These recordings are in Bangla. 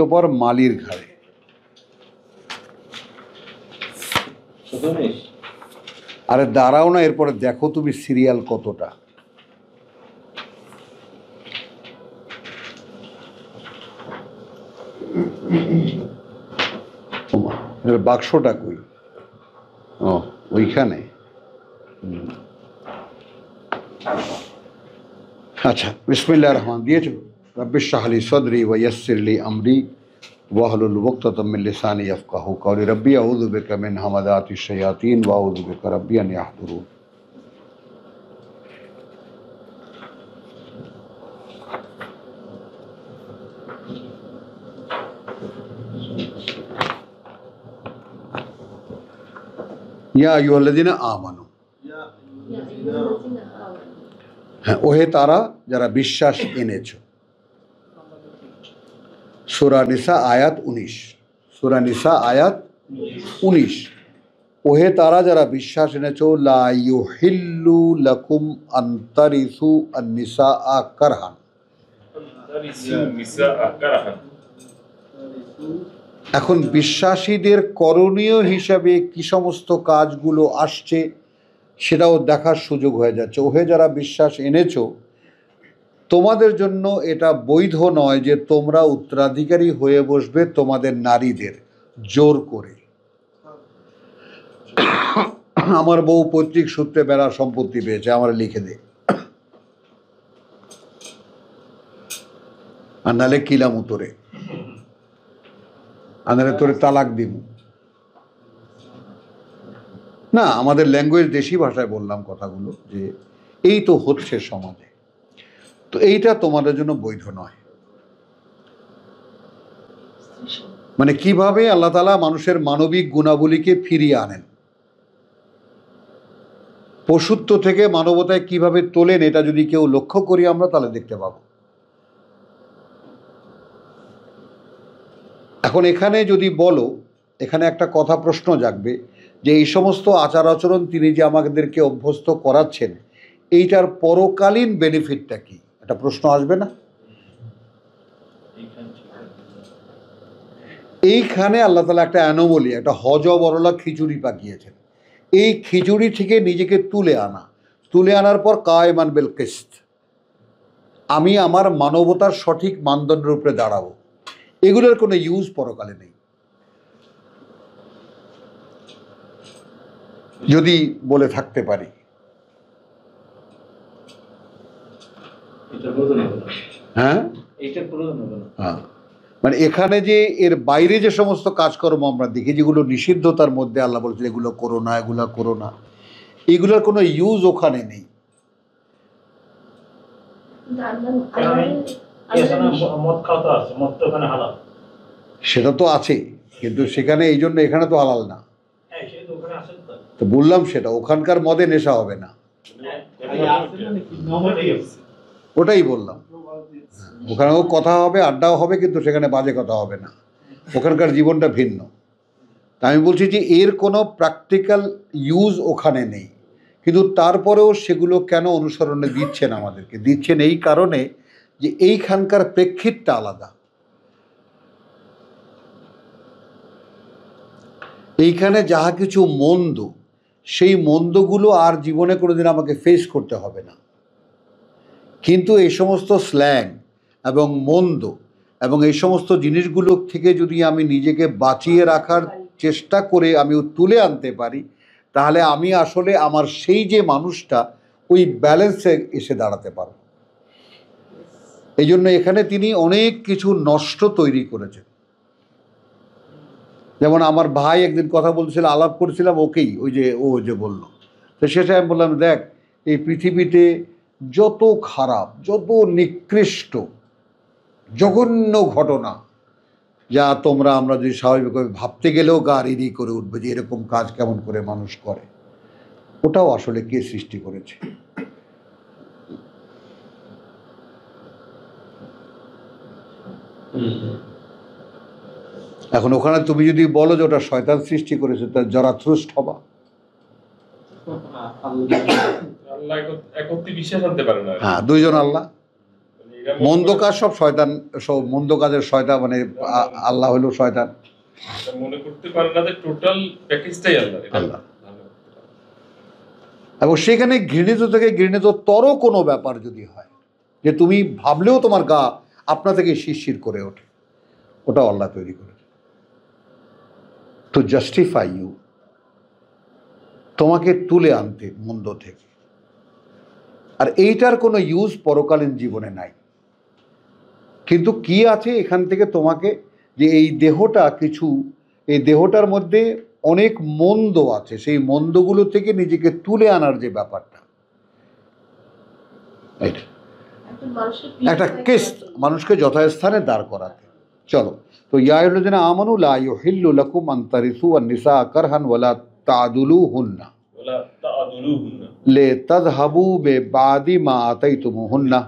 অতঃপর মালির ঘাড়ে। আরে দাঁড়াও না, এরপরে দেখো তুমি সিরিয়াল কতটা। বাক্সটা কই? ও ওইখানে। আচ্ছা, বিসমিল্লাহির রহমানির রহিম দিয়েছো। রব্বিশ ইশরাহ লি সাদরি ওয়া ইয়াসসির লি আমরি ওয়াহলুল উকদাতাম মিন লিসানি ইয়াফকাহু কওলি রব্বি আউযু বিকা মিন হামাযাতিশ শায়াতিন ওয়া আউযু বিকা রব্বি আন ইয়াহদুরুন। ইয়া আইয়ুহাল্লাযিনা আমানু, হ্যাঁ, ওহে তারা যারা বিশ্বাস এনেছো। সূরা নিসা আয়াত 19। সূরা নিসা আয়াত 19। ওহে তারা যারা বিশ্বাস এনেছো, লা ইউহিল্লু লাকুম আন তারিসু আন-নিসাআ কারহান। এখন বিশ্বাসীদের করণীয় হিসাবে কি সমস্ত কাজগুলো আসছে সেটাও দেখার সুযোগ হয়ে যাচ্ছে। ওহে যারা বিশ্বাস এনেছো, তোমাদের জন্য এটা বৈধ নয় যে তোমরা উত্তরাধিকারী হয়ে বসবে তোমাদের নারীদের জোর করে। আমার বউ পৈতৃক সূত্রে বেড়া সম্পত্তি পেয়েছে, আমার লিখে দে, আর নাহলে কিলাম উতরে, আর নাহলে তোরে তালাক দিব না। আমাদের ল্যাঙ্গুয়েজ দেশি ভাষায় বললাম কথাগুলো, যে এই তো হচ্ছে সমাজে, তো এইটা তোমাদের জন্য বৈধ নয়। মানে কিভাবে আল্লাহ তাআলা মানুষের মানবিক গুণাবলীকে ফিরিয়ে আনেন, পশুত্ব থেকে মানবতায় কিভাবে তোলেন, এটা যদি কেউ লক্ষ্য করি আমরা, তাহলে দেখতে পাবো। এখন এখানে যদি বলো, এখানে একটা কথা প্রশ্ন জাগবে যে এই সমস্ত আচার আচরণ তিনি যে আমাদেরকে অভ্যস্ত করাচ্ছেন, এইটার পরকালীন বেনিফিটটা কি? একটা প্রশ্ন আসবে না? এইখানে আল্লাহ তাআলা একটা অ্যানোমলি, একটা হজবরলা খিচুড়ি পাকিয়েছেন। এই খিচুড়ি থেকে নিজেকে তুলে আনার পর কায়মান বিল কিসত, আমি আমার মানবতার সঠিক মানদণ্ডের উপরে দাঁড়াবো। এগুলোর কোনো ইউজ পরকালে নেই। যদি বলে থাকতে পারি, হ্যাঁ, মানে এখানে যে এর বাইরে যে সমস্ত কাজকর্ম আমরা দেখি, যেগুলো নিষিদ্ধতার মধ্যে আল্লাহ বলছেন এগুলো করো না, এগুলো করো না, এগুলোর কোনো ইউজ ওখানে নেই। সেটা তো আছে, কিন্তু সেখানে এই জন্য এখানে তো হালাল না। তো বললাম সেটা, ওখানকার মদে নেশা হবে না, ওটাই বললাম। ওখানেও কথা হবে, আড্ডাও হবে, কিন্তু সেখানে বাজে কথা হবে না। ওখানকার জীবনটা ভিন্ন। তা আমি বলছি যে এর কোনো প্র্যাকটিক্যাল ইউজ ওখানে নেই, কিন্তু তারপরেও সেগুলো কেন অনুসরণে দিচ্ছেন আমাদেরকে? দিচ্ছেন এই কারণে যে এইখানকার প্রেক্ষিতটা আলাদা। এইখানে যাহা কিছু মন্দ, সেই মন্দগুলো আর জীবনে কোনোদিন আমাকে ফেস করতে হবে না। কিন্তু এই সমস্ত স্ল্যাং এবং মন্দ এবং এই সমস্ত জিনিসগুলো থেকে যদি আমি নিজেকে বাঁচিয়ে রাখার চেষ্টা করে আমি তুলে আনতে পারি, তাহলে আমি আসলে আমার সেই যে মানুষটা, ওই ব্যালেন্সে এসে দাঁড়াতে পারব। এই জন্য এখানে তিনি অনেক কিছু নষ্ট তৈরি করেছেন। যেমন আমার ভাই একদিন কথা বলছিল, আলাপ করছিলাম ওকেই, ওই যে ও যে বলল, তো সেটা আমি বললাম, দেখ এই পৃথিবীতে যত খারাপ, যত নিকৃষ্ট জঘন্য ঘটনা, যা আমরা যদি স্বাভাবিকভাবে ভাবতে গেলেও গা রিরি করে উঠবে যে এরকম কাজ কেমন করে মানুষ করে, ওটাও আসলে কে সৃষ্টি করেছে? এখন ওখানে তুমি যদি বলো যে ওটা শয়তান সৃষ্টি করেছে, তার জরাথ্রুষ্ট হবা। হ্যাঁ, দুইজন আল্লাহ, মন্দ কাজ সব শয়তান, সব মন্দ কাজের শয়তান, মানে আল্লাহ হলো শয়তান, মনে করতে পারে না যে টোটাল প্যাকেজটাই আল্লাহ। আল্লাহ। এবং সেখানে ঘৃণিত থেকে ঘৃণিততর কোনো ব্যাপার যদি হয়, যে তুমি ভাবলেও তোমার গা আপনা থেকে শিরশির করে ওঠে, ওটা আল্লাহ তৈরি করেছে টু জাস্টিফাই ইউ, তোমাকে তুলে আনতে মন্দ থেকে। আর এইটার কোনো ইউজ পরকালীন জীবনে নাই। কিন্তু কি আছে এখান থেকে তোমাকে, যে এই দেহটা কিছু, এই দেহটার মধ্যে অনেক মন্দ আছে, সেই মন্দগুলো থেকে নিজেকে তুলে আনার যে ব্যাপারটা, একটা কেস মানুষকে যথাস্থানে দাঁড় করাতে। চলো, তো ইয়ায়ুল্লাযিনা আমানু লা ইউহিল্লু লাকুম আন তারিসু আন-নিসা কারহান ওয়ালা তা'দুলুহুন্না লিতাযহাবু বিবাদি মা আতাইতুমুহুন্না,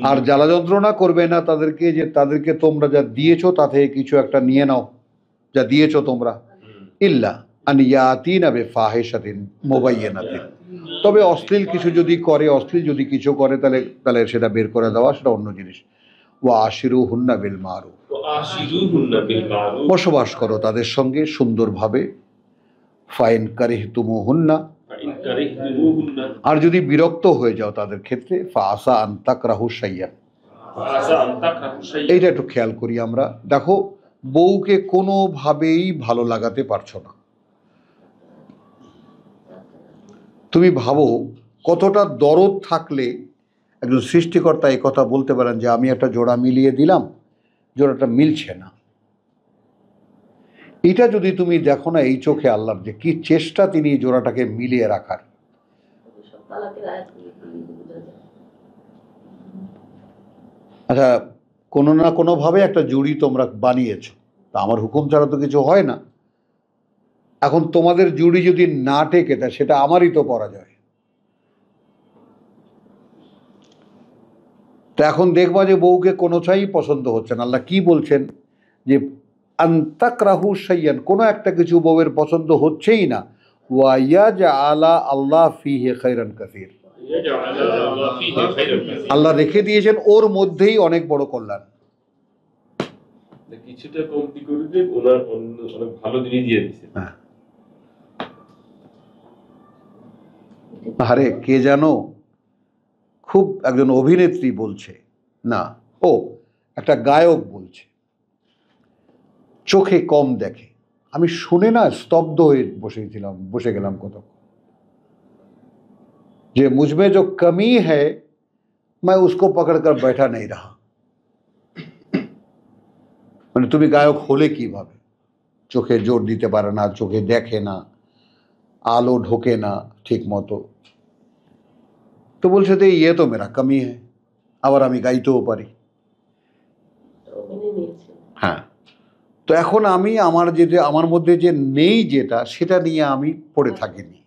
আর জ্বালা যন্ত্রণা করবে না তাদেরকে, যে তাদেরকে তোমরা যা দিয়েছো তা থেকে কিছু একটা নিয়ে নাও, যা দিয়েছো তোমরা। ইল্লা আন ইয়াতিনা বিফাহিশাতিন মুবায়্যিনাতিন, তবে অশ্লীল কিছু যদি করে, অশ্লীল যদি কিছু করে, তাহলে সেটা বের করে দেওয়া, সেটা অন্য জিনিস। ওয়া আশিরুহুন্না বিল মারুফ, বসবাস করো তাদের সঙ্গে সুন্দরভাবে। ফাইন কারিহতুমুহুন্না, আর যদি বিরক্ত হয়ে যাও তাদের ক্ষেত্রে, ফাআসা আন তাকরাহু শাইয়ান, এইটা একটু খেয়াল করি আমরা। দেখো, বউকে কোনোভাবেই ভালো লাগাতে পারছো না। তুমি ভাবো কতটা দরদ থাকলে একজন সৃষ্টিকর্তা এই কথা বলতে পারেন যে আমি একটা জোড়া মিলিয়ে দিলাম, জোড়াটা মিলছে না। এটা যদি তুমি দেখো না এই চোখে, আল্লাহর যে কি চেষ্টা তিনি জোড়াটাকে মিলিয়ে রাখার। আচ্ছা, কোনো না কোনোভাবে একটা জুড়ি তোমরা বানিয়েছো, তা আমার হুকুম ছাড়া তো কিছু হয় না। এখন তোমাদের জুড়ি যদি না টেকে, তা সেটা আমারই তো পরাজয়। তো এখন দেখবা যে বউকে কোনোটাই পছন্দ হচ্ছে না। আল্লাহ কি বলছেন, যে আন্তাকরাহু শাইয়ান, কোনো একটা কিছু বউয়ের পছন্দ হচ্ছেই না। ওয়া ইয়াজআলা আল্লাহ ফীহি খায়রান কাসীর, আল্লাহ রেখে দিয়েছেন ওর মধ্যেই অনেক বড় কল্যাণ। কিছুটা কমতি করে দিয়ে ওনার অনেক ভালো জিনিস দিয়ে দিয়েছে। আরে কে জানো, খুব একজন অভিনেত্রী বলছে, না ও একটা গায়ক বলছে, চোখে কম দেখে। আমি শুনে না স্তব্ধ হয়ে বসে গেলাম কতক্ষণ। যে মুঝমে जो कमी है मैं उसको पकड़कर बैठा नहीं रहा। মানে তুমি গায়ক হলে কিভাবে, চোখে জোর দিতে পারে না, চোখে দেখে না, আলো ঢোকে না ঠিক মতো, তো বলছে যে ইয়ে তো মেরা কমি হ্যাঁ, আবার আমি গাইতেও পারি। হ্যাঁ, তো এখন আমি আমার মধ্যে যে নেই যেটা, সেটা নিয়ে আমি পড়ে থাকিনি।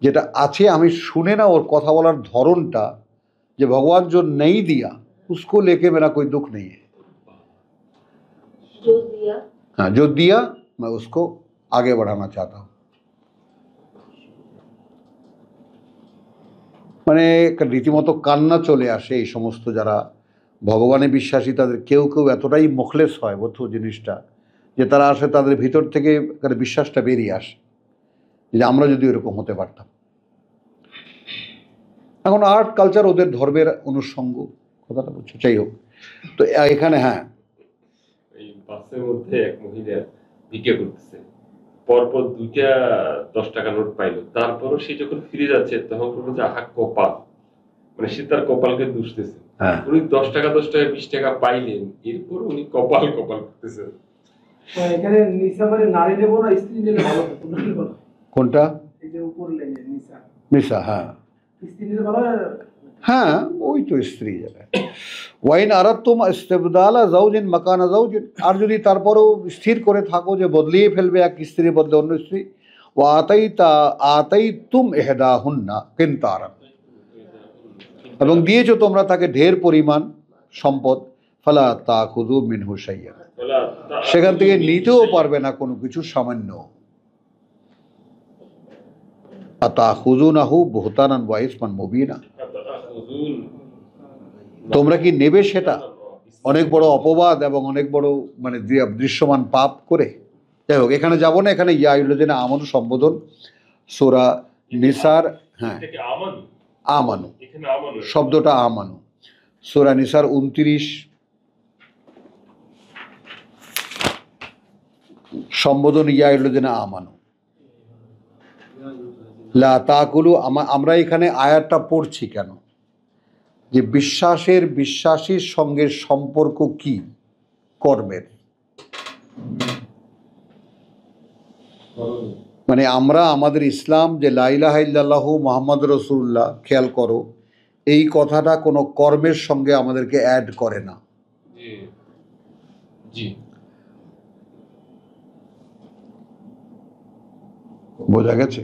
যেটা আছে আমি শুনে না ওর কথা বলার ধরনটা, যে ভগবান जो नहीं दिया उसको लेके मेरा कोई दुख नहीं है, हाँ जो दिया मैं उसको आगे बढ़ाना चाहता हूँ। মানে রীতিমতো কান্না চলে আসে। এই সমস্ত যারা ভগবানে বিশ্বাসী, তাদের কেউ কেউ এতটাই মুখলেস হয় বোধ জিনিসটা, যে তারা আসে তাদের ভিতর থেকে বিশ্বাসটা বেরিয়ে আসে যে আমরা যদি এরকম হতে পারতাম। এখন আর্ট কালচার ওদের ধর্মের অনুষঙ্গ, কথাটা বলছো। যাই হোক, তো এখানে হ্যাঁ, এই বাসের মধ্যে এক মহিলা ভিক্ষা করতেছে, পরপর 2টা 10 টাকা নোট পাইলো। তারপরও সে যখন ফিরে যাচ্ছে তখন বললো যে আহা কপাল, মানে সে তার কপালকে দুষতেছে। উনি 10 টাকা 20 টাকা পাইলেন, এরপর উনি কপাল করতেছেন। এখানে নিসা মানে নারী নেব না স্ত্রী নিলে ভালো হতো, কোনটা? এই যে উপর লেগে নিসা, নিসা, হ্যাঁ স্ত্রী নিলে ভালো। হ্যাঁ, ওই তো স্ত্রী যাবে। ওয়াইন আরাদতুম ইস্তিবদালা যাওজিন মাকানা যাওজিন, আর যদি তারপরেও স্থির করে থাকো যে বদলিয়ে ফেলবে এক স্ত্রীর বদলে অন্য স্ত্রী, ওয়া আতাইতুম ইহদাহুন্না কিনতারান, এবং দিয়েছো তোমরা তাকে ঢের পরিমাণ সম্পদ, ফালা তাখুযু মিনহু শাইয়্যা, সেখান থেকে নিতেও পারবে না কোনো কিছু সামান্য। আতাখুযুনাহু বুহতানান ওয়া ইসমান মুবিনা, হুজুর, তোমরা কি নেবে সেটা? অনেক বড় অপবাদ এবং অনেক বড় মানে দৃশ্যমান পাপ করে। যাই হোক, এখানে যাব না। এখানে ইয়া আমানু সম্বোধন, সূরা নিসার। হ্যাঁ, এটা কি আমানু? আমানু এখানে আমানু শব্দটা আমানু, সূরা নিসার 29 সম্বোধন ইয়া আমানু লা তাকুলু। আমরা এখানে আয়াতটা পড়ছি কেন? যে বিশ্বাসীর সঙ্গে সম্পর্ক কি? কর্মের। মানে আমরা আমাদের ইসলাম যে লা ইলাহা ইল্লাল্লাহু মুহাম্মদ রাসূলুল্লাহ, খেয়াল করো, এই কথাটা কোনো কর্মের সঙ্গে আমাদেরকে অ্যাড করে না। জি জি, বোঝা গেছে?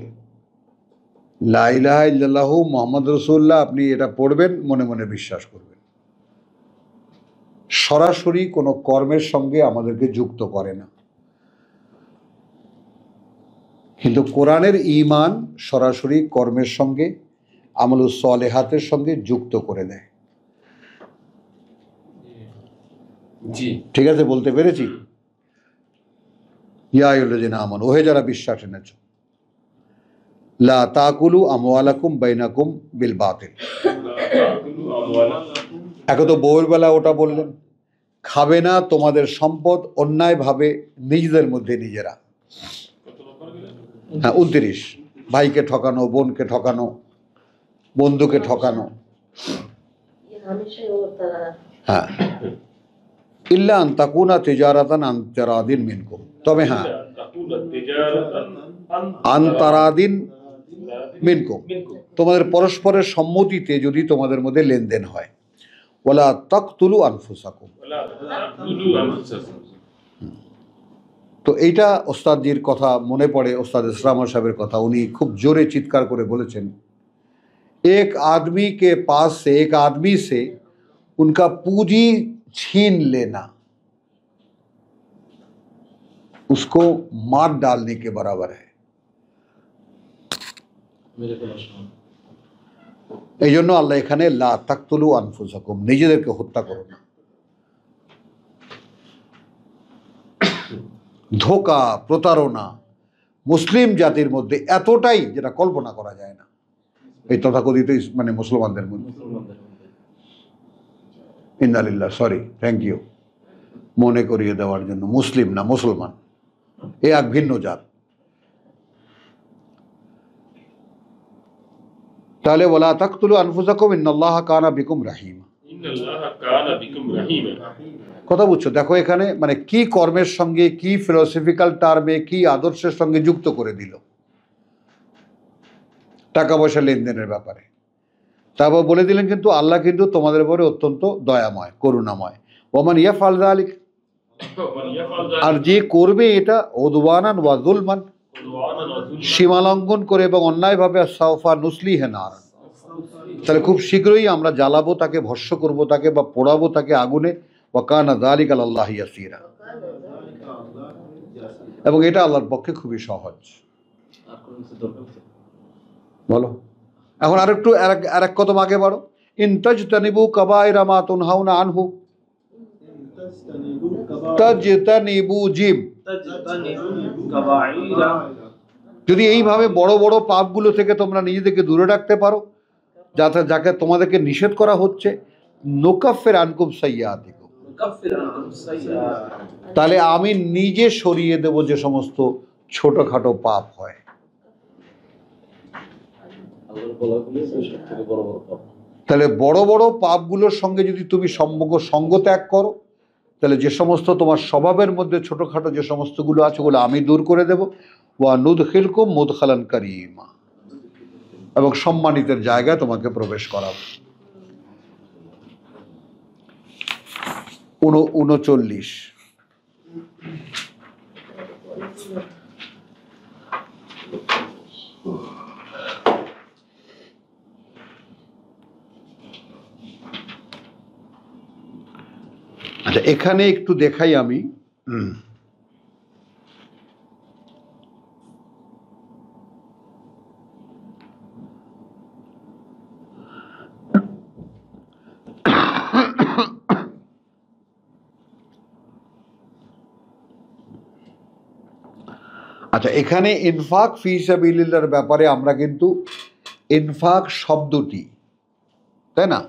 লা ইলাহা ইল্লাল্লাহু মুহাম্মদ রাসূলুল্লাহ, আপনি এটা পড়বেন, মনে মনে বিশ্বাস করবেন, সরাসরি কোনো কর্মের সঙ্গে আমাদেরকে যুক্ত করে না। কিন্তু কোরআনের ঈমান সরাসরি কর্মের সঙ্গে, আমলুস সালেহাতের সঙ্গে যুক্ত করে দেয়। জি, ঠিক আছে, বলতে পেরেছি? ইয়া আইয়ুহাল্লাযীনা আমানু, ওহে যারা বিশ্বাস এনেছো, লা তাকুলু আমওয়ালাকুম বাইনাকুম বিল বাতিল। এখন তো বউয়ের বেলা ওটা বললেন, খাবে না তোমাদের সম্পদ অন্যায়ভাবে নিজেদের মধ্যে নিজেরা। হ্যাঁ, 29, ভাইকে ঠকানো, বোনকে ঠকানো, বন্ধুকে ঠকানো। হ্যাঁ, ইল্লা আন তাকুনা তিজারাতান আন তারাদিন মিনকুম, তবে হ্যাঁ, আন তারাদিন মিনকুম, তোমাদের পরস্পরের সম্মতিতে যদি তোমাদের মধ্যে লেনদেন হয়। ওয়ালা তাকতুলু আনফুসাকুম। তো এইটা ওস্তাদজির কথা মনে পড়ে, ওস্তাদ ইসলাম সাহেবের কথা। উনি খুব জোরে চিৎকার করে বলেছেন, एक आदमी के पास से एक आदमी से उनका पूंजी छीन लेना उसको मार डालने के बराबर है। এই জন্য আল্লাহ এখানে লা তাকতুলু আনফুসাকুম, নিজেদেরকে হত্যা করো না। ধোঁকা, প্রতারণা মুসলিম জাতির মধ্যে এতটাই, যেটা কল্পনা করা যায় না, এই তথাকথিত মানে মুসলমানদের মধ্যে। ইন্নালিল্লাহ, সরি, থ্যাংক ইউ মনে করিয়ে দেওয়ার জন্য। মুসলিম না, মুসলমান, এ এক ভিন্ন জাত। তাহলে ওয়ালা তাকতুলু আনফুসাকুম ইন্নাল্লাহা কানা বিকুম রাহিমা। কথা বুঝছো? দেখো এখানে মানে কি কর্মের সঙ্গে, কি ফিলোসফিক্যাল টার্মে, কি আদর্শের সঙ্গে যুক্ত করে দিল টাকা পয়সা লেনদেনের ব্যাপারে। তারপর বলে দিলেন কিন্তু আল্লাহ কিন্তু তোমাদের উপরে অত্যন্ত দয়াময়, করুণাময়। ওমান ইয়াফআল যালিক, আর যে করবে এটা উদওয়ানান ওয়া যুলমান, সীমা লঙ্ঘন করে এবং অন্যায়ভাবে, সাওফা নুসলিহি নার, তাহলে খুব শীঘ্রই আমরা জ্বালাবো তাকে, ভস্য করব তাকে, বা পোড়াবো তাকে আগুনে। ওয়া কানা যালিকা আলাল্লাহি ইয়াসীরা, এবং এটা আল্লাহর পক্ষে খুবই সহজ। বলো এখন আরেকটু আরেক কদম আগে বাড়ো। ইন তাজতানিবু কাবাইরা মা তুনহাউনা আনহু, তাজতানিবু জিম, যদি এইভাবে বড় বড় পাপগুলো থেকে তোমরা নিজেদেরকে দূরে রাখতে পারো, যাকে তোমাদেরকে নিষেধ করা হচ্ছে, নুকাফির আনকুম সাইয়্যাতিকুম, তাহলে আমি নিজে সরিয়ে দেব যে সমস্ত ছোটখাটো পাপ হয়। তাহলে বড় বড় পাপগুলোর সঙ্গে যদি তুমি সঙ্গ ত্যাগ করো, তাহলে যে সমস্ত তোমার স্বভাবের মধ্যে ছোটখাটো যে সমস্তগুলো আছে, ওগুলো আমি দূর করে দেব। ওয়া নুদখিলকুম মুদখালান কারীমা, এবং সম্মানিতের জায়গায় তোমাকে প্রবেশ করাবো। 39, আচ্ছা এখানে একটু দেখাই আমি। আচ্ছা, এখানে ইনফাক ফি সাবিলিল্লাহর ব্যাপারে আমরা কিন্তু ইনফাক শব্দটি, তাই না,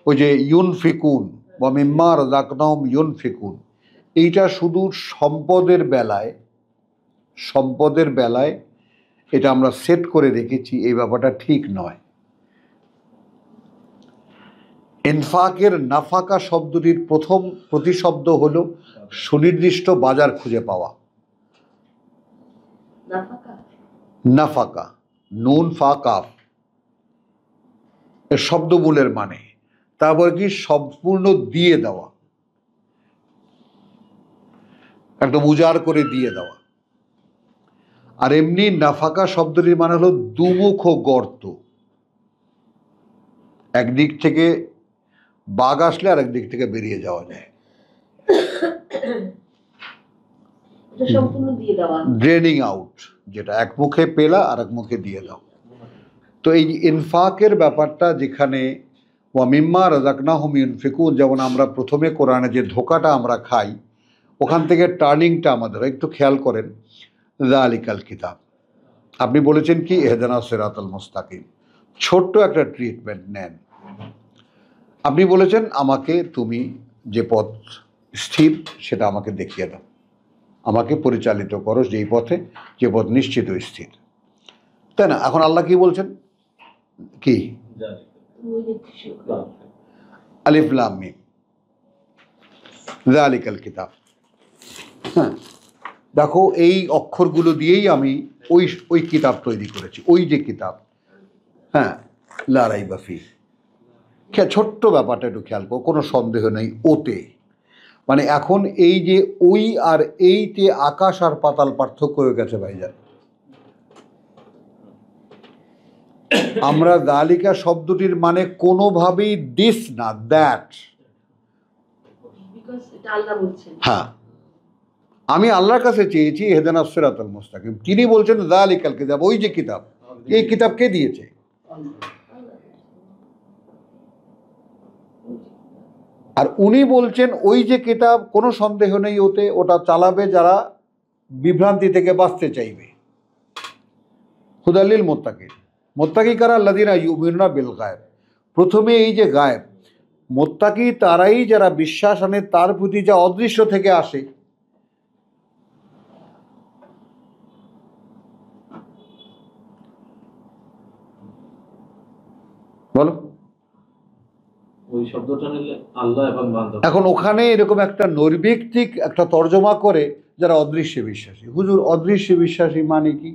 ওই যে ইউনফিকুন বা মিম্মা রাযাকনাহুম ইউনফিকুন, এইটা শুধু সম্পদের বেলায় এটা আমরা সেট করে রেখেছি, এই ব্যাপারটা ঠিক নয়। ইনফাকের নাফাকা শব্দটির প্রথম প্রতিশব্দ হলো সুনির্দিষ্ট বাজার খুঁজে পাওয়া। নাফাকা, নুন ফা কাফ, এর শব্দমূলের মানে। তারপর কি সম্পূর্ণ দিয়ে দেওয়া, একদম উজাড় করে দিয়ে দেওয়া। আর এমনি নাফাকা শব্দটির মানে হলো দুমুখ গর্ত, একদিক থেকে বাঘ আসলে আর একদিক থেকে বেরিয়ে যাওয়া যায়। ড্রেনিং আউট, যেটা এক মুখে পেলা আর এক মুখে দিয়ে দাও। তো এই ইনফাকের ব্যাপারটা যেখানে ওয়া মিম্মা রাযাকনাহুম ইউনফিকুন, যেমন আমরা প্রথমে কোরআনে যে ধোকাটা আমরা খাই, ওখান থেকে টার্নিংটা আমাদের একটু খেয়াল করেন। যালিকাল কিতাব, আপনি বলেছেন কি ইহদিনাস সিরাতাল মুস্তাকিম, ছোট্ট একটা ট্রিটমেন্ট নেন। আপনি বলেছেন আমাকে তুমি যে পথ স্থির সেটা আমাকে দেখিয়ে দাও, আমাকে পরিচালিত করো যেই পথে, যে পথ নিশ্চিত স্থির, তাই না? এখন আল্লাহ কি বলছেন, কি আলিফ লাম মিম যালিকাল কিতাব। হ্যাঁ, দেখো এই অক্ষরগুলো দিয়েই আমি ওই কিতাব তৈরি করেছি, ওই যে কিতাব। হ্যাঁ, লা রাইবা ফি, ছোট্ট ব্যাপারটা একটু খেয়াল করো, কোনো সন্দেহ নেই ওতে। মানে এখন এই যে ওই আর এইতে আকাশ আর পাতাল পার্থক্য হয়ে গেছে ভাইজান। আমরা যালিকা শব্দটির মানে কোনোভাবেই দিস না, দ্যাট। হ্যাঁ, আমি আল্লাহর কাছে চেয়েছি ইহদিনাস সিরাতাল মুস্তাকিম, তিনি বলছেন যালিকাল কিতাব, ওই যে কিতাব। এই কিতাব কে দিয়েছে? আর উনি বলছেন ওই যে কিতাব, কোনো সন্দেহ নেই ওতে, ওটা চালাবে যারা বিভ্রান্তি থেকে বাঁচতে চাইবে। হুদাল্লিল মুত্তাকিন, মুত্তাকি কারা? আল্লাযীনা ইউমিনুনা বিল গায়ব। প্রথমে এই যে গায়েব, মুত্তাকি তারাই যারা বিশ্বাস আনে তার প্রতি যা অদৃশ্য থেকে আসে। বলো, ওই শব্দটা নিলে আল্লাহ এবং বান্দা। এখন ওখানে এরকম একটা নৈর্ব্যক্তিক একটা তর্জমা করে যারা অদৃশ্যে বিশ্বাসী। হুজুর অদৃশ্যে বিশ্বাসী মানে কি?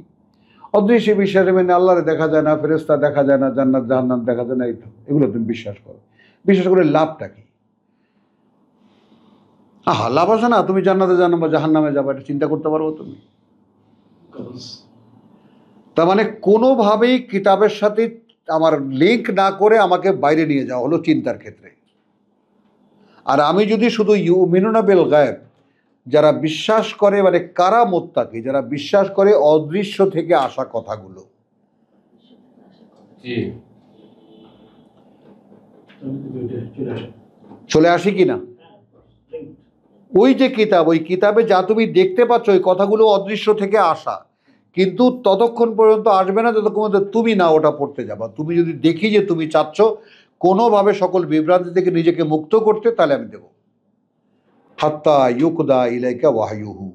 অদৃশ্যে বিশ্বাসী মানে আল্লাহরে দেখা যায় না, ফেরেশতা দেখা যায় না, জান্নাত জাহান্নাম দেখা যায় না, এই তো এগুলো তুমি বিশ্বাস করো। বিশ্বাস করে লাভটা কি? আহা, লাভ আছে না? তুমি জান্নাতে জানো বা জাহান্নামে যাবো, এটা চিন্তা করতে পারবো তুমি? তার মানে কোনোভাবেই কিতাবের সাথে আমার লিঙ্ক না করে আমাকে বাইরে নিয়ে যাওয়া হলো চিন্তার ক্ষেত্রে। আর আমি যদি শুধু ইউমিনুনা বিল গায়ব, যারা বিশ্বাস করে, মানে কারা মুত্তাকি? যারা বিশ্বাস করে অদৃশ্য থেকে আসা কথাগুলো। চলে আসি কিনা? ওই যে কিতাব, ওই কিতাবে যা তুমি দেখতে পাচ্ছ ওই কথাগুলো অদৃশ্য থেকে আসা, কিন্তু ততক্ষণ পর্যন্ত আসবে না যতক্ষণ পর্যন্ত তুমি না ওটা পড়তে যাবা। তুমি যদি দেখি যে তুমি চাচ্ছ কোনোভাবে সকল বিভ্রান্তি থেকে নিজেকে মুক্ত করতে, তাহলে আমি দেব। হাত্তা ইউকদা ইলাইকা ওয়াহয়ুহু,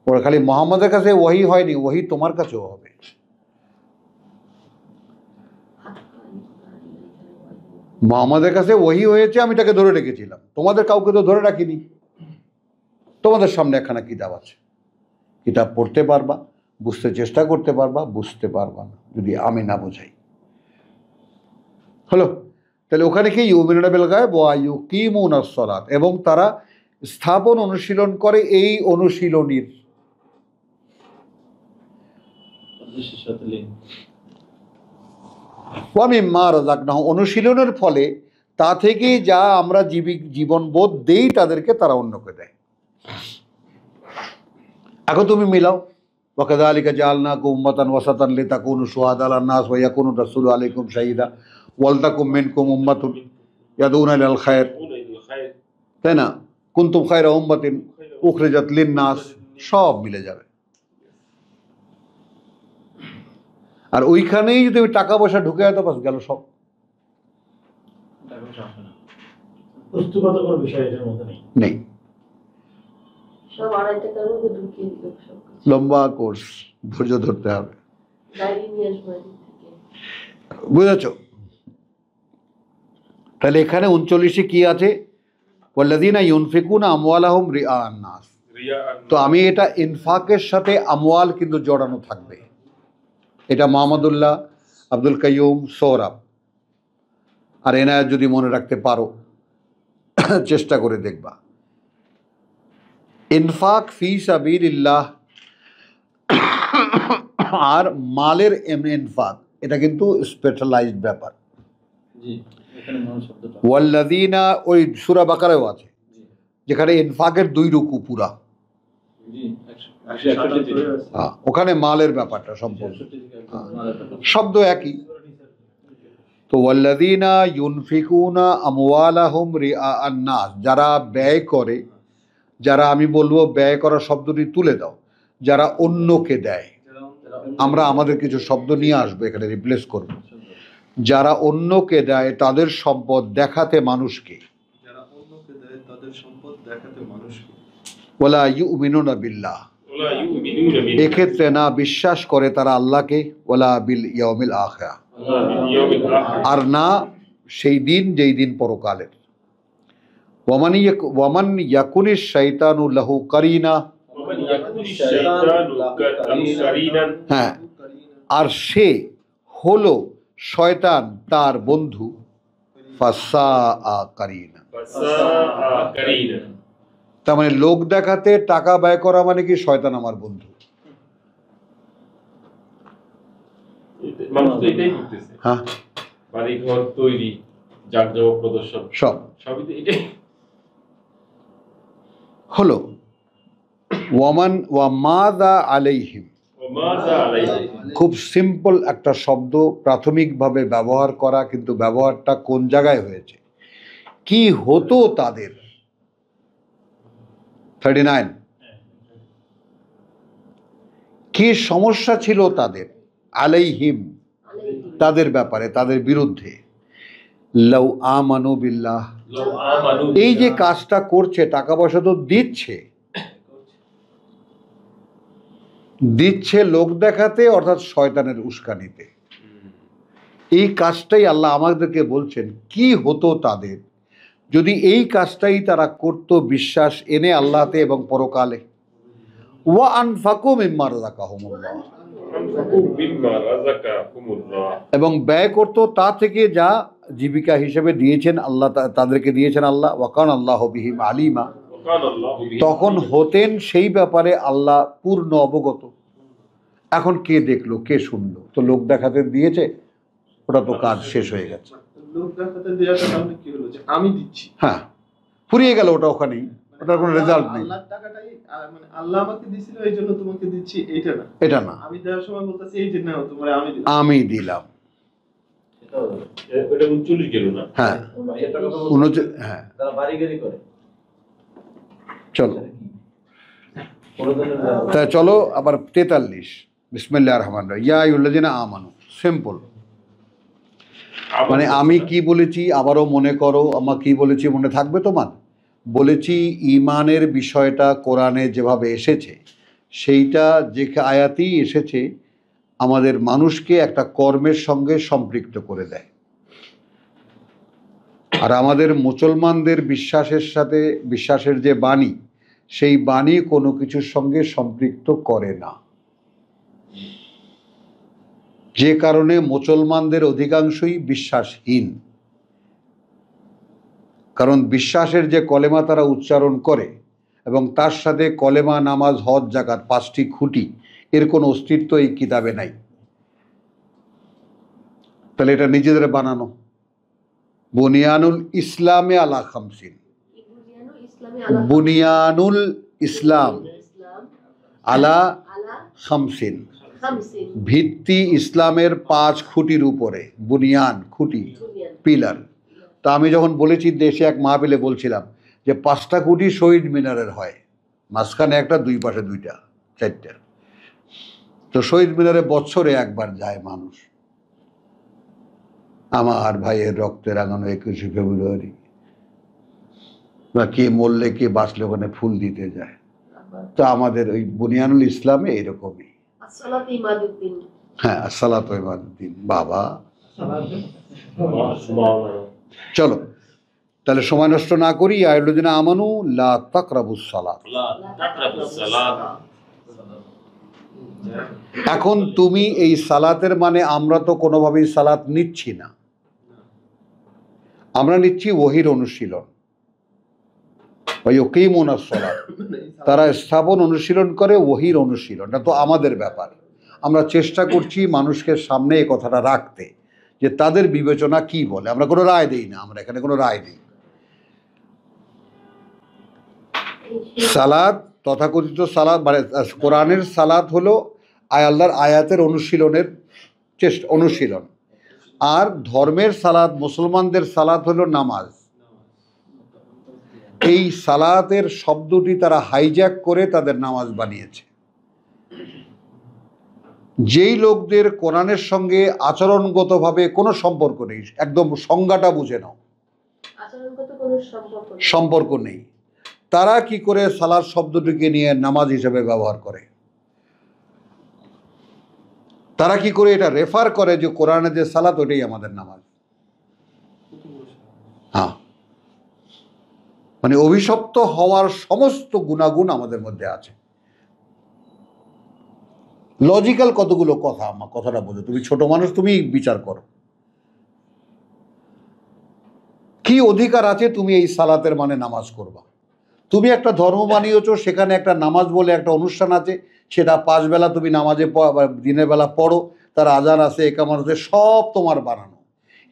ওরা খালি মুহাম্মাদের কাছে ওয়াহি হয়নি, ওয়াহি তোমার কাছেও হবে। মুহাম্মাদের কাছে ওয়াহি হয়েছে, আমি তাকে ধরে রেখেছিলাম, তোমাদের কাউকে তো ধরে রাখিনি। তোমাদের সামনে একখানা কিতাব আছে, কিতাব পড়তে পারবা, বুঝতে চেষ্টা করতে পারবা, বুঝতে পারবা না যদি আমি না বোঝাই। হলো? তাহলে ওখানে কি ইউমিনুনা বিল গায়ব ওয়া ইউকিমুনাস সালাত, এবং তারা স্থাপন অনুশীলন করে এই অনুশীলনীর। ওয়া মিম্মা রাযাকনাহুম, অনুশীলনের ফলে তা থেকেই যা আমরা জীবনবোধ দেই তাদেরকে, তারা অন্যকে দেয়। এখন তুমি মিলাও, ওয়া কাযালিকা জাআলনাকুম উম্মাতান ওয়াসাতান লিতাকুনু শুহাদা আলান নাস ওয়া ইয়াকুনা রাসূলু আলাইকুম শাহীদা ওয়ালতাকুম মিনকুম উম্মাতুন ইয়াদউনা ইলাল খায়র, তাই না? কুনতুম খায়রা উম্মাতিন উখরিজাত লিন নাস, সব মিলে যাবে। আর ওইখানেই যদি তুমি টাকা পয়সা ঢুকে যেত বাস গেল সব। টাকা পয়সা আসে না। পুস্তুগত কোনো বিষয় এটার মধ্যে নেই। নেই, সব 2.5 টাকার মধ্যে ঢুকিয়ে দিল সব কিছু। লম্বা কোর্স, ধৈর্য ধরতে হবে। ডায়েরি নিয়ে আসবো এদিক থেকে। বুঝেছ? তাহলে এখানে 39 কি আছে? ওয়াল্লাযীনা ইউনফিকুনা আমওয়ালাহুম রিআআন নাস। তো আমি এটা ইনফাকের সাথে আমওয়াল কিন্তু জড়ানো থাকবে। এটা মাহমুদুল্লাহ, আব্দুল কাইয়ুম, সৌরভ আর এনায়েত যদি মনে রাখতে পারো, চেষ্টা করে দেখবা। ইনফাক ফি সাবিলিল্লাহ আর মালের ইনফাক এটা কিন্তু স্পেশালাইজড ব্যাপার। জি, এখানে মূল শব্দটা। ওয়াল্লাযীনা, ওই সূরা বাকারায়ও আছে, জি, যেখানে ইনফাকের 2 রুকু পুরা। জি, 161 থেকে। হ্যাঁ, ওখানে মালের ব্যাপারটা সম্পূর্ণ, 161 থেকে একদম মালের ব্যাপার। শব্দ একই। তো ওয়াল্লাযীনা ইউনফিকুনা আমওয়ালাহুম রিআআন নাস, যারা ব্যয় করে, যারা আমি বলবো ব্যয় করা শব্দটি তুলে দাও, যারা অন্যকে দেয়। আমরা আমাদের কিছু শব্দ নিয়ে আসবো এখানে, রিপ্লেস করব। যারা অন্যকে দেয় তাদের সম্পদ দেখাতে মানুষকে, যারা অন্যকে দেয় তাদের সম্পদ দেখাতে মানুষকে। ওয়ালা ইউমিনুনা বিল্লাহ, ওয়ালা ইউমিনুনা বিল্লাহ, এক্ষেত্রে না বিশ্বাস করে তারা আল্লাহকে, ওয়ালা বিল ইয়াউমিল আখিরা, ওয়ালা বিল ইয়াউমিল আখির, আর না সেই দিন যেই দিন পরকালের। ওয়ামান ইয়াকুনিশ শাইতানু লাহু কারিনা, ওয়ামান ইয়াকুনিশ শাইতানু লাহু কারিনান, হ্যাঁ, আর সে হলো শয়তান তার বন্ধু, ফাসাআ কারিনা। ফাসাআ কারিনান। তার মানে লোক দেখাতে টাকা ব্যয় করা মানে কি শয়তান আমার বন্ধু। মানুষ তো এটাই করতেছে, হ্যাঁ, বাড়ি ঘর তৈরি, জাঁকজমক প্রদর্শন, সব সবই তো এটাই। হলো ওয়ামান ওয়া মাযা আলাইহিম, ওমাযা আলাইহিম, খুব সিম্পল একটা শব্দ, প্রাথমিকভাবে ব্যবহার করা, কিন্তু ব্যবহারটা কোন জায়গায় হয়েছে, কি হতো তাদের। 39, কি সমস্যা ছিল তাদের, আলাইহিম তাদের ব্যাপারে, তাদের বিরুদ্ধে। লাউ আমানু বিল্লাহ, লাউ আমানু, এই যে কাজটা করছে, টাকা পয়সা তো দিচ্ছে, দিচ্ছে লোক দেখাতে, অর্থাৎ শয়তানের উস্কানিতে। এই কাজটাই আল্লাহ আমাদেরকে বলছেন, কি হতো তাদের যদি এই কাজটাই তারা করত বিশ্বাস এনে আল্লাহতে এবং পরকালে। ওয়া আনফাকু মিম্মা রাযাকাহুমুল্লাহ, আনফাকু মিম্মা রাযাকাহুমুল্লাহ, এবং ব্যয় করত তা থেকে যা জীবিকা হিসেবে দিয়েছেন আল্লাহ, তাদেরকে দিয়েছেন আল্লাহ। ওয়া কানা আল্লাহু বিহিম আলিমা, ওয়া কানা আল্লাহু বিহি, তখন হতেন সেই ব্যাপারে আল্লাহ পূর্ণ অবগত। এখন কে দেখলো, কে শুনলো? তো লোক দেখাতে দিয়েছে, ওটা তো কাজ শেষ হয়ে গেছে। লোক দেখাতে দেওয়াটা তাহলে কি হলো, যে আমি দিচ্ছি, হ্যাঁ, ফুরিয়ে গেল ওটা, ওখানেই ওটার কোনো রেজাল্ট নেই। আল্লাহর টাকাটাই মানে আল্লাহ আমাকে দিছিল এই জন্য তোমাকে দিচ্ছি, এইটা না। এটা না, আমি দেওয়ার সময় বলতেছি এই যে নাও তোমার আমি দিলাম। আমি দিলাম। এটাও এটা 39 গেল না? হ্যাঁ, এটা কথা বলছি, হ্যাঁ, তারা বাড়ি গাড়ি করে। চলো কোনোদিনের তা চলো আবার 43, বিসমিল্লাহির রহমানির রহিম, ইয়া আইয়ুহাল্লাযীনা আমানু, সিম্পল। মানে আমি কি বলেছি আবারও মনে করো, আমার কি বলেছি মনে থাকবে তোমার? বলেছি ঈমানের বিষয়টা কোরআনে যেভাবে এসেছে, সেইটা যে আয়াতেই এসেছে আমাদের মানুষকে একটা কর্মের সঙ্গে সম্পৃক্ত করে দেয়। আর আমাদের মুসলমানদের বিশ্বাসের সাথে, বিশ্বাসের যে বাণী, সেই বাণী কোনো কিছুর সঙ্গে সম্পৃক্ত করে না। যে কারণে মুসলমানদের অধিকাংশই বিশ্বাসহীন। কারণ বিশ্বাসের যে কলেমা তারা উচ্চারণ করে এবং তার সাথে কলেমা, নামাজ, হজ, যাকাত 5টি খুঁটি, এর কোনো অস্তিত্ব এই কিতাবে নাই। তাহলে এটা নিজেদের বানানো। বুনিয়ানুল ইসলামে আলা খামসিন, বুনিয়ানুল ইসলাম আলা খামসিন, ভিত্তি ইসলামের 5 খুঁটির উপরে, বুনিয়ান খুঁটি, পিলার। তা আমি যখন বলেছি দেশে এক মাহফিলে বলছিলাম যে 5টা খুঁটি শহীদ মিনারের হয়, মাঝখানে একটা, দুই পাশে দুইটা, চারটা। তো শহীদ মিনারে বছরে একবার যায় মানুষ। আমার ভাইয়ের রক্তে রাঙানো 21শে ফেব্রুয়ারি, বা কে মরলে কে বাঁচলে ওখানে ফুল দিতে যায়। তো আমাদের ওই বুনিয়ানুল ইসলামে এরকমই। আসসালাত ইমাদুদ্দিন। হ্যাঁ, আসসালাত ইমাদুদ্দিন বাবা। চলো তাহলে সময় নষ্ট না করি, আয়াল্লাযিনা আমানু লা তাকরাবুস সালাত। এখন তুমি এই সালাতের মানে, আমরা তো কোনোভাবেই সালাত নিচ্ছি না, আমরা নিচ্ছি ওহির অনুশীলন। ইউকিমুনাস সালাত, তারা স্থাপন অনুশীলন করে, ওহির অনুশীলনটা তো আমাদের ব্যাপার। আমরা চেষ্টা করছি মানুষকে সামনে এই কথাটা রাখতে, যে তাদের বিবেচনা কি বলে। আমরা কোনো রায় দেই না, আমরা এখানে কোনো রায় দিই। সালাত, তথাকথিত সালাত মানে কোরআনের সালাত হলো আল্লাহর আয়াতের অনুশীলনের অনুশীলন। আর ধর্মের সালাত, মুসলমানদের সালাত হলো নামাজ। এই সালাতের শব্দটি তারা হাইজ্যাক করে তাদের নামাজ বানিয়েছে। যেই লোকদের কোরআনের সঙ্গে আচরণগতভাবে কোনো সম্পর্ক নেই, একদম সংজ্ঞাটা বুঝে নাও, আচরণগত কোনো সম্পর্ক নেই, তারা কি করে সালাত শব্দটিকে নিয়ে নামাজ হিসেবে ব্যবহার করে? তারা কি করে এটা রেফার করে যে কোরআনে যে সালাত ওটাই আমাদের নামাজ? হ্যাঁ, মানে অভিশপ্ত হওয়ার সমস্ত গুণাগুণ আমাদের মধ্যে আছে। লজিক্যাল কতগুলো কথা, আমার কথাটা বোঝো, তুমি ছোট মানুষ, তুমি বিচার করো। কি অধিকার আছে তুমি এই সালাতের মানে নামাজ করবা? তুমি একটা ধর্ম বানিয়েছো, সেখানে একটা নামাজ বলে একটা অনুষ্ঠান আছে, সেটা 5 বেলা তুমি নামাজে দিনের বেলা পড়ো, তার আজান আছে, একামত আছে, সব তোমার বানানো।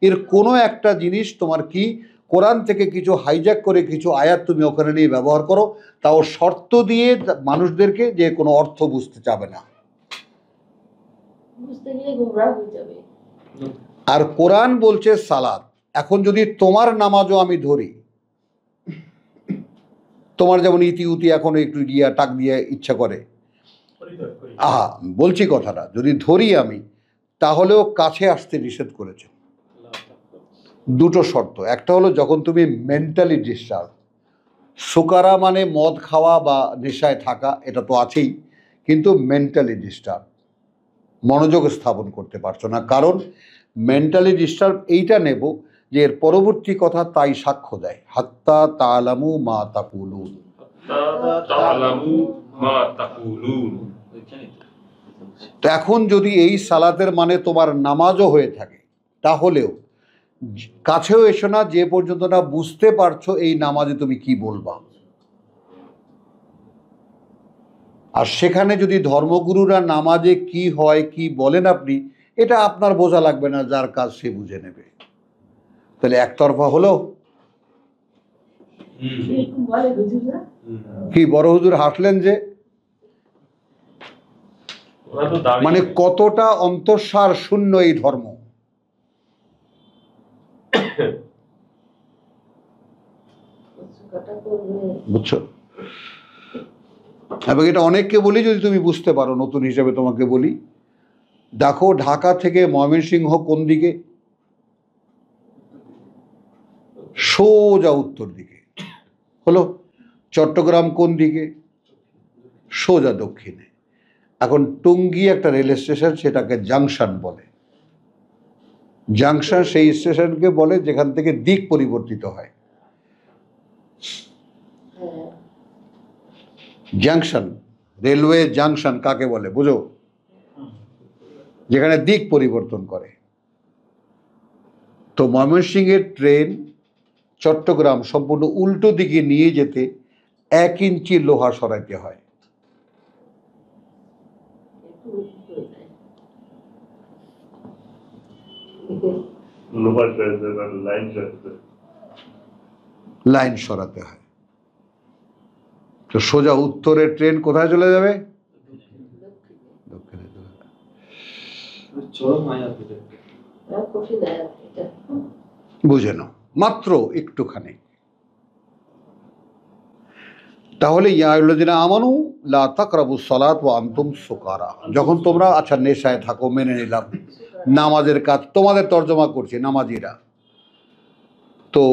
এর কোনো একটা জিনিস তোমার কি কোরআন থেকে কিছু হাইজ্যাক করে কিছু আয়াত তুমি ওখানে নিয়ে ব্যবহার করো, তাও শর্ত দিয়ে মানুষদেরকে যে কোনো অর্থ বুঝতে চাবে না, বুঝতে গেলে গুমরাহ হয়ে যাবে। আর কোরআন বলছে সালাত। এখন যদি তোমার নামাজও আমি ধরি, তোমার যেমন ইতি উতি এখন একটু গিয়া টাক দিয়ে ইচ্ছা করে, আহা বলছি কথাটা, যদি ধরি আমি, তাহলেও কাছে আসতে নিষেধ করেছে। দুটো শর্ত, একটা হলো যখন তুমি মেন্টালি ডিস্টার্ব, সুকারা মানে মদ খাওয়া বা নেশায় থাকা, এটা তো আছেই, কিন্তু মেন্টালি ডিস্টার্ব, মনোযোগ স্থাপন করতে পারছো না। কারণ মেন্টালি ডিস্টার্ব এইটা নেব যে এর পরবর্তী কথা তাই সাক্ষ্য দেয়, হাত্তা তালামু মা তাকুলুন। তো এখন যদি এই সালাতের মানে তোমার নামাজও হয়ে থাকে, তাহলেও কাছেও এসো না যে পর্যন্ত না বুঝতে পারছো এই নামাজে তুমি কি বলবা। আর সেখানে যদি ধর্মগুরুরা নামাজে কি হয় কি বলেন আপনি, এটা আপনার বোঝা লাগবে না, যার কাজ সে বুঝে নেবে। তাহলে একতরফা হলো। বলে হুজুররা, কি বড় হুজুর হাসলেন যে, মানে কতটা অন্তঃসার শূন্য এই ধর্ম, কথা করবে। বুঝছো? এবং এটা অনেককে বলি, যদি তুমি বুঝতে পারো, নতুন হিসেবে তোমাকে বলি, দেখো ঢাকা থেকে ময়মনসিংহ কোন দিকে? সোজা উত্তর দিকে হলো। চট্টগ্রাম কোন দিকে? সোজা দক্ষিণে। এখন টুঙ্গি একটা রেল স্টেশন, সেটাকে জাংশন বলে। জাংশন সেই স্টেশনকে বলে যেখান থেকে দিক পরিবর্তিত হয়। হ্যাঁ, জাংশন, রেলওয়ে জাংশন কাকে বলে বুঝো? যেখানে দিক পরিবর্তন করে। তো ময়মনসিংহের ট্রেন চট্টগ্রাম সম্পূর্ণ উল্টো দিকে নিয়ে যেতে 1 ইঞ্চি লোহা সরাইতে হয়। একটু উঁচু করে দেয়। লাইন সরাতে হয়। তো সোজা উত্তরের ট্রেন কোথায় চলে যাবে? দক্ষিণে চলে যাবে। কঠিন আয়াত এটা। বুঝে নাও, মাত্র একটুখানি। তাহলে ইয়া আইয়ুহাল্লাযীনা আমানু লা তাকরাবুস সালাত ওয়া আনতুম সুকারা, যখন তোমরা আচ্ছা নেশায় থাকো, মেনে নিলাম, নামাজের কাজ তোমাদের তর্জমা করছি, নামাজিরা, তো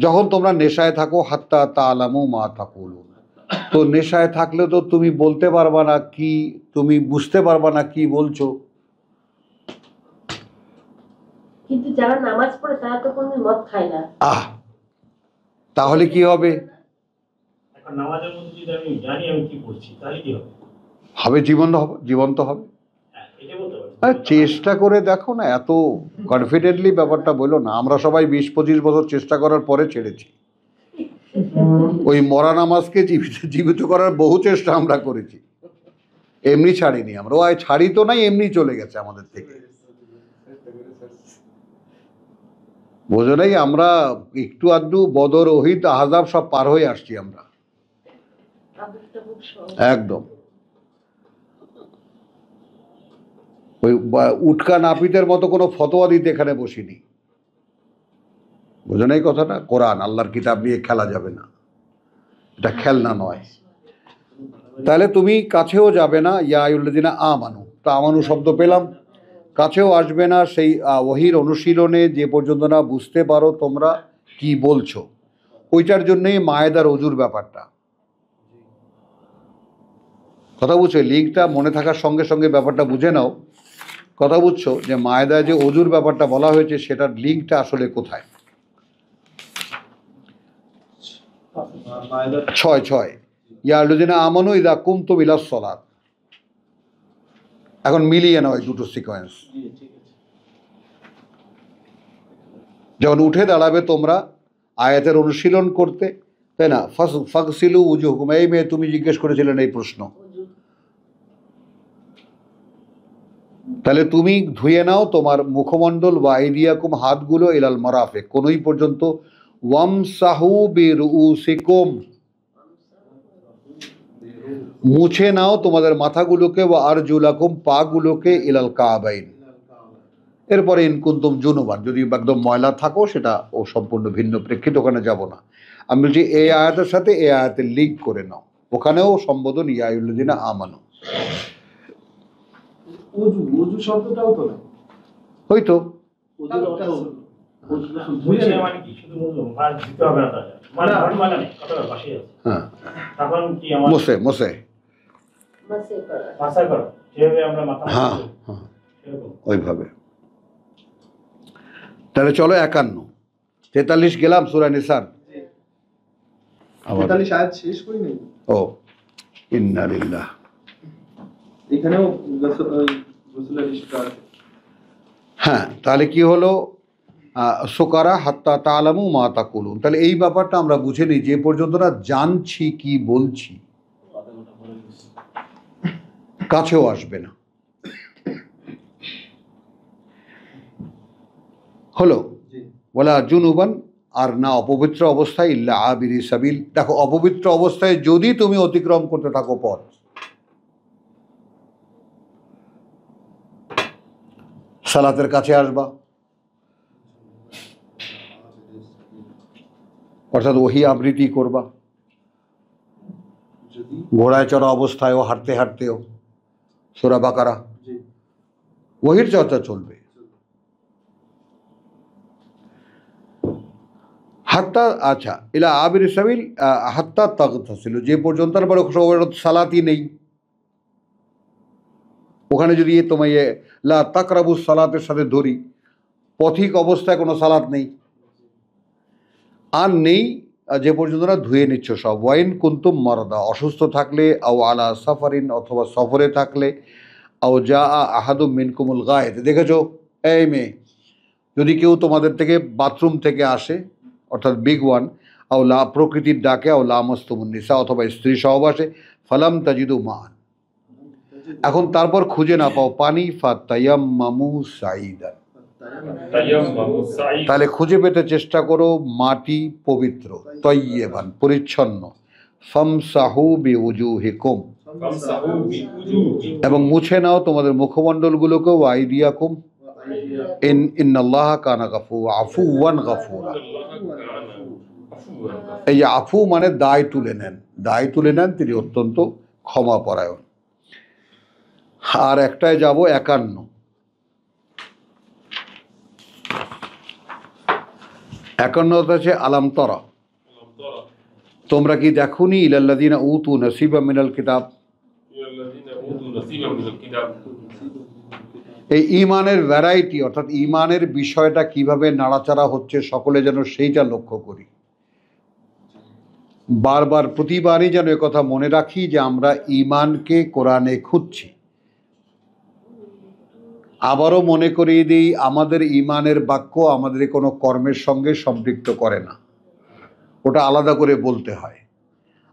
যখন তোমরা নেশায় থাকো হাত্তা তা'লামু মা তাকুলুন, তো নেশায় থাকলে তো তুমি বলতে পারবা না কি, তুমি বুঝতে পারবা না কি বলছো। কিন্তু যারা নামাজ পড়ে তারা তো কোনোদিন মদ খায় না। তাহলে কি হবে? এখন নামাজের মধ্যে যদি আমি জানি আমি কি পড়ছি তাহলে কি হবে? হবে, জীবন্ত হবে। হ্যাঁ, এটা বলতে পারি। চেষ্টা করে দেখো না, এত কনফিডেন্টলি ব্যাপারটা বলো না। আমরা সবাই 20-25 বছর চেষ্টা করার পরে ছেড়েছি। ওই মরা নামাজকে জীবিত করার বহু চেষ্টা আমরা করেছি, এমনি ছাড়িনি আমরা। ও ছাড়ি তো নাই, এমনি চলে গেছে আমাদের থেকে, বোঝো নাই? আমরা একটু আধটু বদর, ওহিদ, আহজাব সব পার হয়ে আসছি আমরা, একদম। ওই উটকা নাপিতের মতো কোনো ফতোয়া দিতে এখানে বসিনি, বোঝো নাই কথাটা? কোরআন আল্লাহর কিতাব নিয়ে খেলা যাবে না, এটা খেলনা নয়। তাহলে তুমি কাছেও যাবে না, ইয়া আইয়ুহাল্লাযীনা আমানু, তা আমানু শব্দ পেলাম, কাছেও আসবে না সেই ওহীর অনুশীলনে যে পর্যন্ত না বুঝতে পারো তোমরা কি বলছো। ওইটার জন্যই মায়েদার অজুর ব্যাপারটা, কথা বুঝছো? লিঙ্কটা মনে থাকার সঙ্গে সঙ্গে ব্যাপারটা বুঝে নাও, কথা বুঝছো? যে মায়েদায় যে অজুর ব্যাপারটা বলা হয়েছে সেটার লিঙ্কটা আসলে কোথায়? 6 ইয়া আইয়ুহাল্লাযীনা আমানু ইযা কুমতুম ইলাস সালাত। এখন মিলিয়ে নাও এই দুটো সিকোয়েন্স। যখন উঠে দাঁড়াবে তোমরা আয়াতের অনুশীলন করতে, তাই না? ফাগসিলু উজুহাকুম, এই মেয়ে তুমি জিজ্ঞেস করেছিলেন এই প্রশ্ন, তাহলে তুমি ধুয়ে নাও তোমার মুখমণ্ডল বা আইদিয়াকুম, হাতগুলো, ইলাল মারাফিক, কোনই পর্যন্ত, ওয়ামসাহু বিরুসিকুম, মুছে নাও তোমাদের মাথাগুলোকে, ওয়া আরজুলাকুম, পাগুলোকে, ইলাল কাবাইন, এরপরে ইনকুন্তুম জুনুবান, যদি একদম ময়লা থাকো সেটা ও সম্পূর্ণ ভিন্ন প্রেক্ষিত, ওখানে যাব না। আমি বলছি এই আয়াতের সাথে এই আয়াতের লিঙ্ক করে নাও, ওখানেও সম্বোধন ইয়া আইয়ুহাল্লাযীনা আমানু। উজু শব্দটাও তো না। ওই তো ওদের অর্থ বুঝছে মানে কি শুধু বললাম আর দিতে হবে না তাহলে মানে ঘর মানে নেই কথাটা ভাষাই আছে। হ্যাঁ, তখন কি আমার মোসে মাসে করা। ভাষা করো যেভাবে আমরা মাথা হ্যাঁ মারি, হ্যাঁ সেরকম। ওইভাবে। তাহলে চলো 51 গেলাম সূরা নিসার। আবার 43 আয়াত শেষ করি নাই। ও ইন্না লিল্লাহ, এখানেও গোসলের ইশরা আছে। হ্যাঁ, তাহলে কি হলো? সুকারা হাত্তা তা'লামু মা তাকুলুন। তাহলে এই ব্যাপারটা আমরা বুঝে নিই, যে পর্যন্ত না জানছি কি বলছি কাছেও আসবে না। হলো ওয়ালা জুনুবান, আর না অপবিত্র অবস্থায়, ইল্লা আবিরি সাবিল। দেখো, অপবিত্র অবস্থায় যদি তুমি অতিক্রম করতে থাকো পথ, সালাতের কাছে আসবা, অর্থাৎ ওহী আবৃত্তি করবা, ঘোড়ায় চড়া অবস্থায়ও, হাঁটতে হাঁটতেও সূরা বাকারা, ওহীর চর্চা চলবে। হাত্তা, আচ্ছা, ইলা আবির সাবিল হাত্তা তাগতাসিলু, যে পর্যন্ত, তারপরে সালাতই নেই ওখানে। যদি তোমার লা তাকরাবুস সালাতের সাথে ধরি, পথিক অবস্থায় কোনো সালাত নেই, আর নেই যে পর্যন্ত না ধুয়ে নিচ্ছ সব। ওয়াইন কুন্তুম মারদা, অসুস্থ থাকলে, আও আলা সাফারিন, অথবা সফরে থাকলে, আও যা আহাদুম মিনকুমুল গায়েত, দেখেছো এই মেয়ে, যদি কেউ তোমাদের থেকে বাথরুম থেকে আসে, অর্থাৎ বিগ ওয়ান, আও লা প্রকৃতির ডাকে, আও লামাস্তুমুন নিসা, অথবা স্ত্রী সহবাসে, ফালাম তাজিদু মান, এখন তারপর খুঁজে না পাও পানি, ফাতায়াম্মামু সাইদান, তাহলে খুঁজে পেতে চেষ্টা করো মাটি পবিত্র, তাইয়্যিবান, পরিচ্ছন্ন, ফামসাহু বিউজুহিকুম, এবং মুছে নাও তোমাদের মুখমণ্ডলগুলোকে, ওয়া আইদিয়াকুম, ইন্নাল্লাহা কানা আফুওয়ান গাফুরা, এই যে আফু মানে দায় তুলে নেন, দায় তুলে নেন, তিনি অত্যন্ত ক্ষমাপরায়ণ। আর একটায় যাব 51। 51 আছে আলাম তরা, তোমরা কি দেখোনি ইলাল্লাযিনা উতু নসিবা মিনাল কিতাব। এই ইমানের ভ্যারাইটি, অর্থাৎ ইমানের বিষয়টা কিভাবে নাড়াচাড়া হচ্ছে সকলে যেন সেইটা লক্ষ্য করি। বারবার প্রতিবারই যেন কথা মনে রাখি যে আমরা ইমানকে কোরআনে খুঁজছি। আবারও মনে করিয়ে দিই, আমাদের ইমানের বাক্য আমাদের কোনো কর্মের সঙ্গে সম্পৃক্ত করে না, ওটা আলাদা করে বলতে হয়।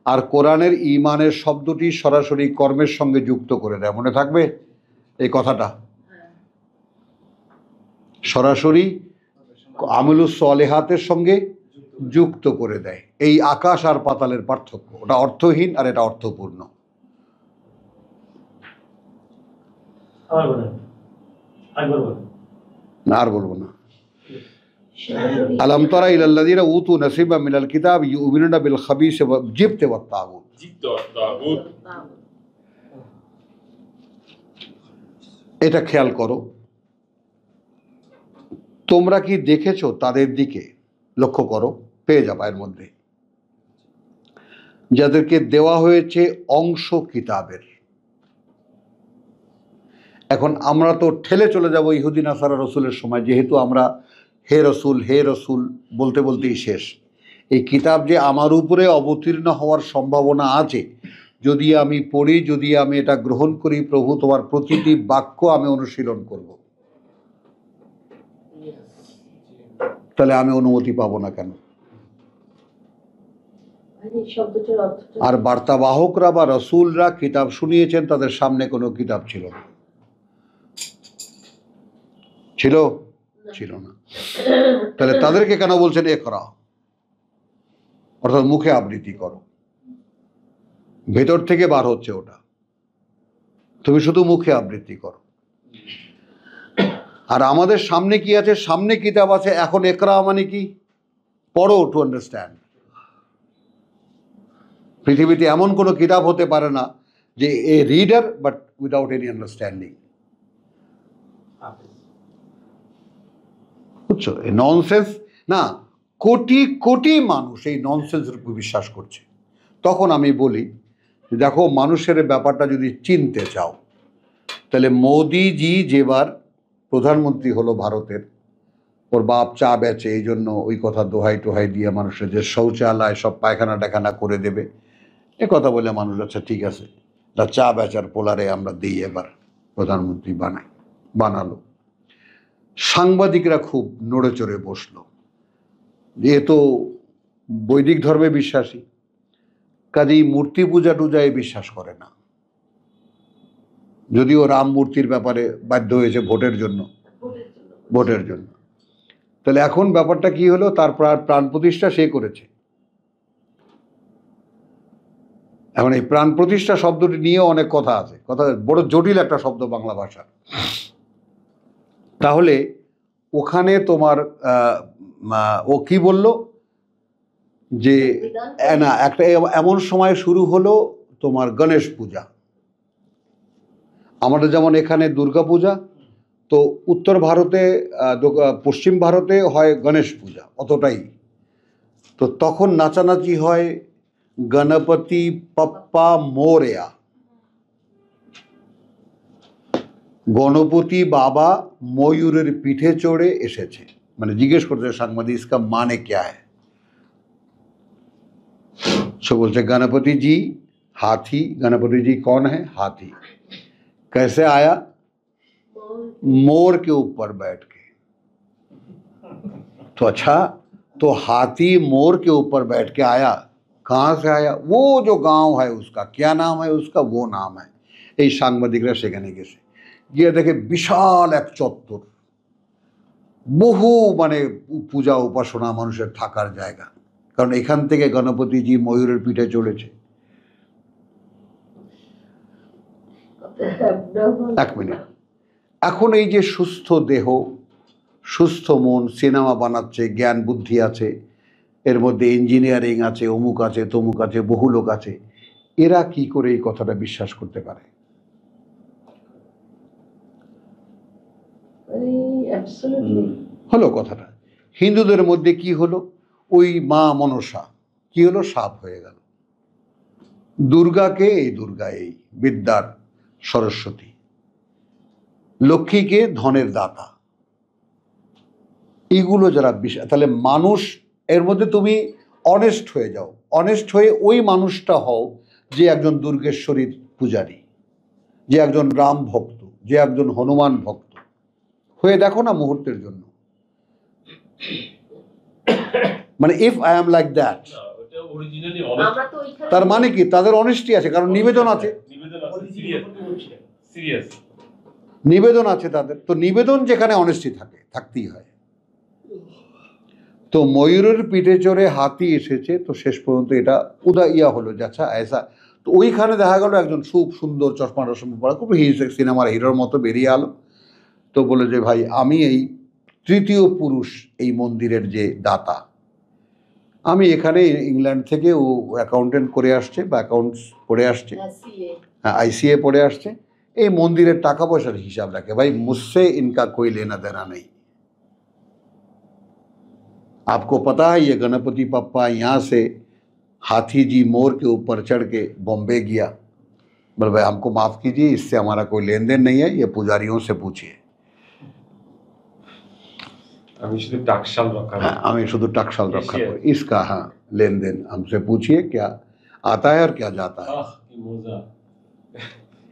আর কোরআনের ইমানের শব্দটি সরাসরি কর্মের সঙ্গে যুক্ত করে দেয়, মনে থাকবে এই কথাটা, সরাসরি আমলুস সলেহাতের সঙ্গে যুক্ত করে দেয়। এই আকাশ আর পাতালের পার্থক্য, ওটা অর্থহীন আর এটা অর্থপূর্ণ। না আর বলবো না। আলম তারা ইলাল্লাযিনা উতু নসিবা মিনাল কিতাব ইউমিনুনা বিল খাবিসি ওয়া জিবতি ওয়াত তাগুত। এটা খেয়াল করো, তোমরা কি দেখেছো তাদের দিকে লক্ষ্য করো, পেয়ে যাবা এর মধ্যে, যাদেরকে দেওয়া হয়েছে অংশ কিতাবের। এখন আমরা তো ঠেলে চলে যাব ইহুদি নাসারা রসুলের সময়, যেহেতু আমরা হে রসুল হে রসুল বলতে বলতেই শেষ। এই কিতাব যে আমার উপরে অবতীর্ণ হওয়ার সম্ভাবনা আছে, যদি আমি পড়ি, যদি আমি এটা গ্রহণ করি, প্রভু তোমার প্রতিটি বাক্য আমি অনুশীলন করব, তাহলে আমি অনুমতি পাবো না কেন? আর বার্তাবাহকরা বা রসুলরা কিতাব শুনিয়েছেন, তাদের সামনে কোনো কিতাব ছিল না, ছিল ছিল না, তাহলে তাদেরকে কেন বলছেন ইকরা, অর্থাৎ মুখে আবৃত্তি করো, ভেতর থেকে বার হচ্ছে ওটা, তুমি শুধু মুখে আবৃত্তি করো। আর আমাদের সামনে কি আছে? সামনে কিতাব আছে। এখন ইকরা মানে কি? পড়ো, টু আন্ডারস্ট্যান্ড। পৃথিবীতে এমন কোনো কিতাব হতে পারে না যে এ reader but without any understanding. বুঝছো? এই ননসেন্স না, কোটি কোটি মানুষ এই ননসেন্সের উপর বিশ্বাস করছে। তখন আমি বলি, দেখো, মানুষের ব্যাপারটা যদি চিনতে চাও, তাহলে মোদিজি যেবার প্রধানমন্ত্রী হলো ভারতের, ওর বাপ চা বেচে, এই জন্য ওই কথা দোহাই টোহাই দিয়ে মানুষের যে শৌচালয় সব পায়খানা টায়খানা করে দেবে, এ কথা বলে মানুষ, আচ্ছা ঠিক আছে, তা চা বেচার পোলারে আমরা দিই, এবার প্রধানমন্ত্রী বানালো। সাংবাদিকরা খুব নড়ে চড়ে বসলো, এ তো বৈদিক ধর্মে বিশ্বাসী, কাজেই মূর্তি পূজা টুজায় বিশ্বাস করে না, যদিও রাম মূর্তির ব্যাপারে বাধ্য হয়েছে ভোটের জন্য। তাহলে এখন ব্যাপারটা কি হলো? তার প্রাণ প্রতিষ্ঠা সে করেছে। এখন এই প্রাণ প্রতিষ্ঠা শব্দটি নিয়েও অনেক কথা আছে, কথা বড় জটিল একটা শব্দ বাংলা ভাষা। তাহলে ওখানে তোমার ও কি বলল যে না, একটা এমন সময় শুরু হলো তোমার গণেশ পূজা। আমাদের যেমন এখানে দুর্গা পূজা, তো উত্তর ভারতে পশ্চিম ভারতে হয় গণেশ পূজা, অতটাই। তো তখন নাচানাচি হয় গণপতি পপ্পা মোরেয়া, গণপতি বাবা ময়ূরের পিঠে চড়ে এসেছে। মানে জিজ্ঞেস করতে সাংবাদিক, ইসকা মানে ক্যা হ্যায়? সে বলছে गणपति जी हाथी। गणपति जी कौन है? हाथी। कैसे आया? मोर के ऊपर बैठ के। तो अच्छा, तो हाथी मोर के ऊपर बैठ के आया, कहाँ से आया? वो जो गांव है उसका क्या नाम है? उसका वो नाम है। এই সাংবাদিকরা সেখানে গেছে, গিয়ে দেখে বিশাল এক চত্বর, বহু মানে পূজা উপাসনা, মানুষের থাকার জায়গা, কারণ এখান থেকে গণপতিজি ময়ূরের পিঠে চলেছে। এক মিনিট, এখন এই যে সুস্থ দেহ, সুস্থ মন, সিনেমা বানাচ্ছে, জ্ঞান বুদ্ধি আছে, এর মধ্যে ইঞ্জিনিয়ারিং আছে, অমুক আছে, তমুক আছে, বহু লোক আছে, এরা কি করে এই কথাটা বিশ্বাস করতে পারে? অ্যাবসলিউটলি হলো কথাটা। হিন্দুদের মধ্যে কি হলো? ওই মা মনসা কি হলো? সাপ হয়ে গেল। দুর্গাকে এই দুর্গা, এই বিদ্যার সরস্বতী। লক্ষ্মীকে ধনের দাতা। এগুলো যারা বিশ্বাস, তাহলে মানুষ এর মধ্যে তুমি অনেস্ট হয়ে যাও, অনেস্ট হয়ে ওই মানুষটা হও যে একজন দুর্গেশ্বরীর পূজারী, যে একজন রাম ভক্ত, যে একজন হনুমান ভক্ত হয়ে দেখো না মুহূর্তের জন্য। মানে if I am like that, না, ওটা originally আমরা honest, তো ওইখানে তার মানে কি? তাদের অনেস্টি আছে, কারণ নিবেদন আছে, নিবেদন আছে, serious. নিবেদন আছে তাদের। তো নিবেদন যেখানে অনেস্টি থাকে, থাকতেই হয়। তো ময়ূরের পিঠে চড়ে হাতি এসেছে, তো শেষ পর্যন্ত এটা ইয়া হলো যে আচ্ছা এসা। তো ওইখানে দেখা গেল একজন খুব সুন্দর চশমা টশমা পরা, খুব সিনেমার হিরোর মতো বেরিয়ে আলো। তো বলে যে ভাই আমি এই তৃতীয় পুরুষ এই মন্দিরের যে দাতা, আমি এখানে ইংল্যান্ড থেকে, ও অ্যাকাউন্টেন্ট করে আসছে বা অ্যাকাউন্টস পড়ে আসছে, সিএ হ্যাঁ আইসিএ পড়ে আসছে, এই মন্দিরের টাকা পয়সার হিসাব রাখে। ভাই মুঝसे इनका कोई लेना देना नहीं। आपको पता है ये गणपति पप्पा यहाँ से हाथी जी मोर के ऊपर चढ़ के बॉम्बे गया। बोले भाई हमको माफ़ कीजिए, इससे हमारा कोई लेन देन नहीं है, ये पुजारियों से पूछिए। আমি শুধু টাকশাল রক্ষা করি। हाँ हमें शुद्ध टकसाल रखा करो, इसका हाँ लेन देन हमसे पूछिए क्या आता है और क्या जाता है। আহ, কি মজা।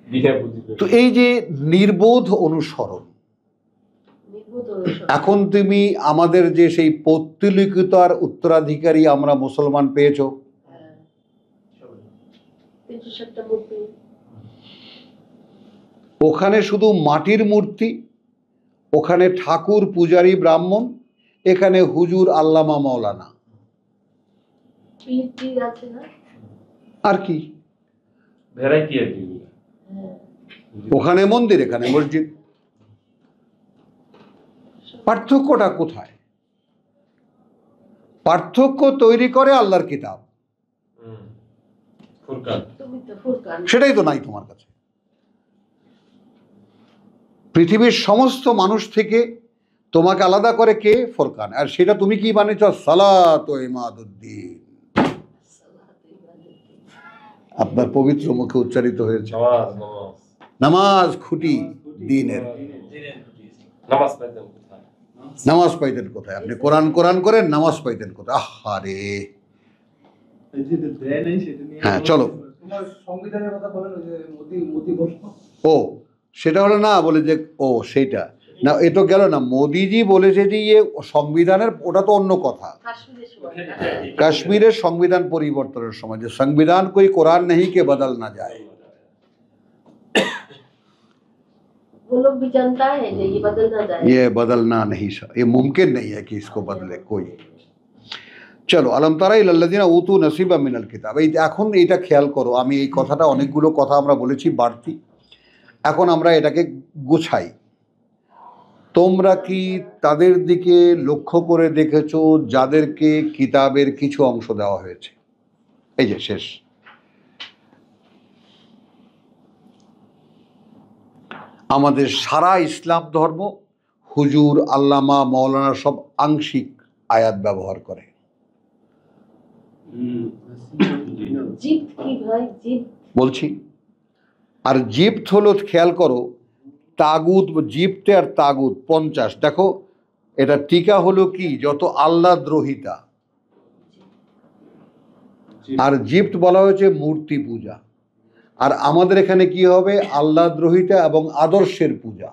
বিনা বুঝিতে। তো এই যে নির্বোধ অনুসরণ, নির্বোধ অনুসরণ। এখন তুমি আমাদের যে সেই পৌত্তলিকতার উত্তরাধিকারী আমরা মুসলমান পেয়েছো, হ্যাঁ। 360টা মূর্তি। ওখানে শুধু মাটির মূর্তি, ওখানে ঠাকুর পূজারী ব্রাহ্মণ, এখানে হুজুর আল্লামা মাওলানা, পীর আছে না? আর কি? ভ্যারাইটি আর কি। হ্যাঁ। ওখানে মন্দির, এখানে মসজিদ। পার্থক্যটা কোথায়? পার্থক্য তৈরি করে আল্লাহর কিতাব, ফুরকান। তুমি তো ফুরকান। সেটাই তো নাই তোমার কাছে। পৃথিবীর সমস্ত মানুষ থেকে তোমাকে আলাদা করে কে? ফুরকান। আর সেটা তুমি কি বানিয়েছ? সালাত ও ইমাদুদ্দিন। আপনার পবিত্র মুখে উচ্চারিত হয়েছে নামাজ, নামাজ। নামাজ খুঁটি দিনের। নামাজ পাইতেন কোথায়? নামাজ পাইতেন কোথায়? আপনি কোরআন কোরআন করেন, নামাজ পাইতেন কোথায়? আহারে। এই যে দেয় নাই সেটা নিয়ে হ্যাঁ চলো। তোমার সংবিধানের কথা বলেন, ওই যে মোদি বলল ও সেটা হলো না, বলে যে ও সেইটা না, এ তো গেল না। মোদিজি বলেছে যে ইয়ে সংবিধানের, ওটা তো অন্য কথা। কাশ্মীরের সময়। কাশ্মীরের সংবিধান পরিবর্তনের সময় যে সংবিধান कोई कुरान नहीं के बदल ना जाए। वो लोग भी जानता है कि ये बदल ना जाए। ये बदलना नहीं, ये मुमकिन नहीं है कि इसको बदले कोई। চলো আলম তারা ইলাল্লাযিনা উতু নসিবা মিনাল কিতাব। এই এখন এইটা খেয়াল করো, আমি এই কথাটা, অনেকগুলো কথা আমরা বলেছি বাড়তি, এখন আমরা এটাকে গুছাই। তোমরা কি তাদের দিকে লক্ষ্য করে দেখেছো যাদেরকে কিতাবের কিছু অংশ দেওয়া হয়েছে? এই যে শেষ, আমাদের সারা ইসলাম ধর্ম হুজুর আল্লামা মাওলানা সব আংশিক আয়াত ব্যবহার করে। জিত কি ভাই? জিত বলছি, আর জিপ্ত হলো, খেয়াল করো, তাগুত, জিপ্তে আর তাগুত 50। দেখো এটা টিকা হলো কি, যত আল্লাহ দ্রোহিতা। আর জিপ্ত বলা হয়েছে মূর্তি পূজা। আর আমাদের এখানে কি হবে? আল্লাহ দ্রোহিতা এবং আদর্শের পূজা।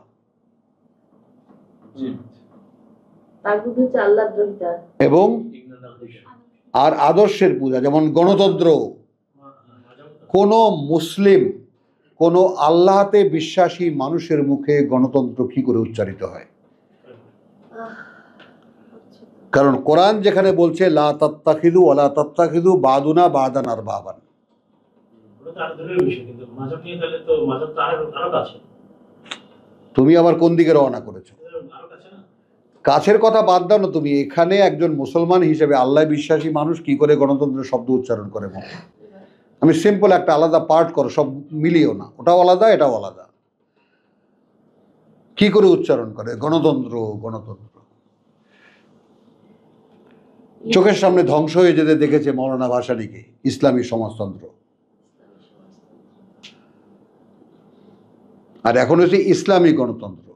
তাগুত হচ্ছে আল্লাহ দ্রোহিতা। এবং আর আদর্শের পূজা, যেমন গণতন্ত্র। কোনো মুসলিম, কোনো আল্লাহতে বিশ্বাসী মানুষের মুখে গণতন্ত্র কি করে উচ্চারিত হয়? কারণ কোরআন যেখানে বলছে লা তাত্তাখিযু ওয়ালা তাত্তাখিযু বাদুনা বাদান আরবাবান। ওটা তো আরো দূরের বিষয়, কিন্তু মাঝাব নিয়ে গেলে তো মাঝাব তো আরো কাছে। তুমি আবার কোন দিকে রওনা করেছো? আরো কাছে না? কাছের কথা বাদ দাও না, তুমি এখানে একজন মুসলমান হিসেবে আল্লাহ বিশ্বাসী মানুষ কি করে গণতন্ত্রের শব্দ উচ্চারণ করে মুখে? আমি সিম্পল একটা আলাদা পার্ট করো, সব মিলিও না, ওটাও আলাদা এটাও আলাদা। কি করে উচ্চারণ করে গণতন্ত্র গণতন্ত্র? চোখের সামনে ধ্বংস হয়ে যেতে দেখেছে মৌলানা ভাসানীকে ইসলামী সমাজতন্ত্র, আর এখন হচ্ছে ইসলামী গণতন্ত্র,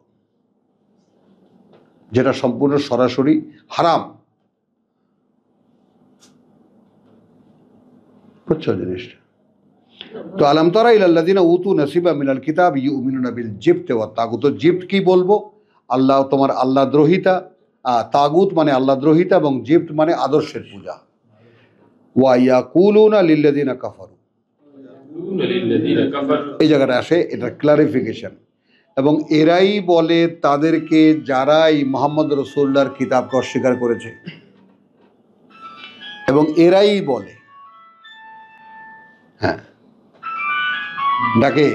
যেটা সম্পূর্ণ সরাসরি হারাম। বুঝছো জিনিসটা? তো আলম তারা ইলাল্লাযিনা উতু নাসিবা মিনাল কিতাব ইউমিনুনা বিল জিবতি ওয়াত তাগুত। জিবত কি বলবো? আল্লাহ, তোমার আল্লাহ দ্রোহিতা, তাগুত মানে আল্লাহ দ্রোহিতা, এবং জিবত মানে আদর্শের পূজা। ওয়া ইয়াকুলুনা লিল্লাযিনা কাফারু, এই জায়গাটা আসে, এটা ক্লারিফিকেশন। এবং এরাই বলে তাদেরকে যারাই মোহাম্মদ রাসূলুল্লাহর কিতাবকে অস্বীকার করেছে, এবং এরাই বলে, হ্যাঁ ডাকে,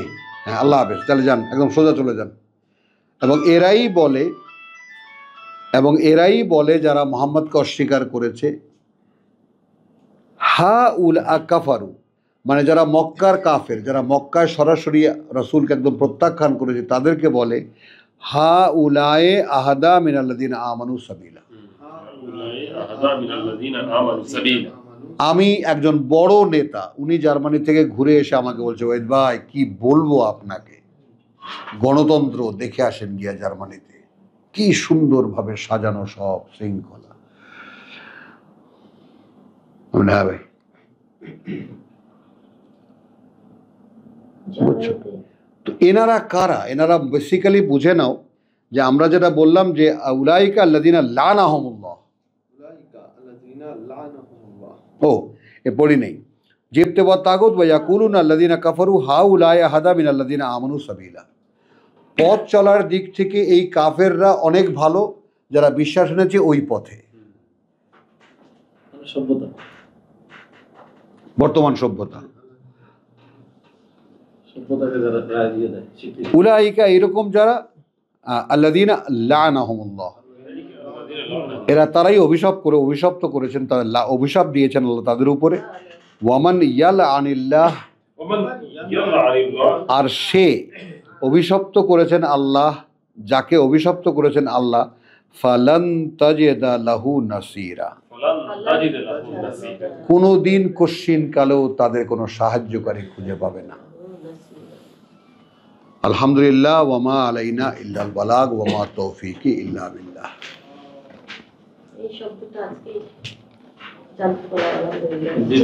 হ্যাঁ আল্লাহ হাফেজ, তাহলে যান একদম সোজা চলে যান। এবং এরাই বলে যারা মোহাম্মদকে অস্বীকার করেছে, হা উল কাফারু মানে যারা মক্কার কাফের, যারা মক্কায় সরাসরি রাসূলকে একদম প্রত্যাখ্যান করেছে, তাদেরকে বলে হা উলায়ে আহাদা মিনাল্লাযিনা আমানু সাবিলা। আমি একজন বড় নেতা, উনি জার্মানি থেকে ঘুরে এসে আমাকে বলছে, ওয়েদ ভাই কি বলবো আপনাকে, গণতন্ত্র দেখে আসেন গিয়া জার্মানিতে, কি সুন্দরভাবে সাজানো সব শৃঙ্খলা। হ্যাঁ ভাই, বুঝছো? তো এনারা কারা? এনারা বেসিক্যালি বুঝে নাও যে আমরা যেটা বললাম যে উলাইকা আল্লাযিনা লানাহুমুল্লাহ, উলাইকা আল্লাযিনা লানাহুমুল্লাহ। ও এ পড়ি নেই, জিবতে ওয়া তাগুত ওয়া ইয়াকুলুনা আল্লাযিনা কাফারু হাউলাই আহাদা মিনাল্লাযিনা আমানু সাবিলা। পথ চলার দিক থেকে এই কাফেররা অনেক ভালো, যারা বিশ্বাস এনেছে ওই পথে। সভ্যতা, বর্তমান সভ্যতা, সভ্যতাকে যারা রায় দিয়ে দেয়, স্বীকৃতি। উলাইকা এরকম যারা আল্লাযিনা লানাহুমুল্লাহ, এরা তারাই অভিশপ্ত করেছেন, তারা অভিশাপ দিয়েছেন আল্লাহ তাদের উপরে। ওয়ামান ইয়ালআনিল্লাহ, আর সে অভিশপ্ত করেছেন আল্লাহ, যাকে অভিশপ্ত করেছেন আল্লাহ, ফালান তাজিদা লাহু নাসিরা, কোনোদিন কশ্চিন কালেও তাদের কোনো সাহায্যকারী খুঁজে পাবে না। আলহামদুলিল্লাহ, ওয়ামা আলাইনা ইল্লাল বালাগ ওয়ামা তৌফিকি ইল্লা বিল্লাহ। এই শব্দটা আজকে জানতে পারলাম, আলহামদুলিল্লাহ।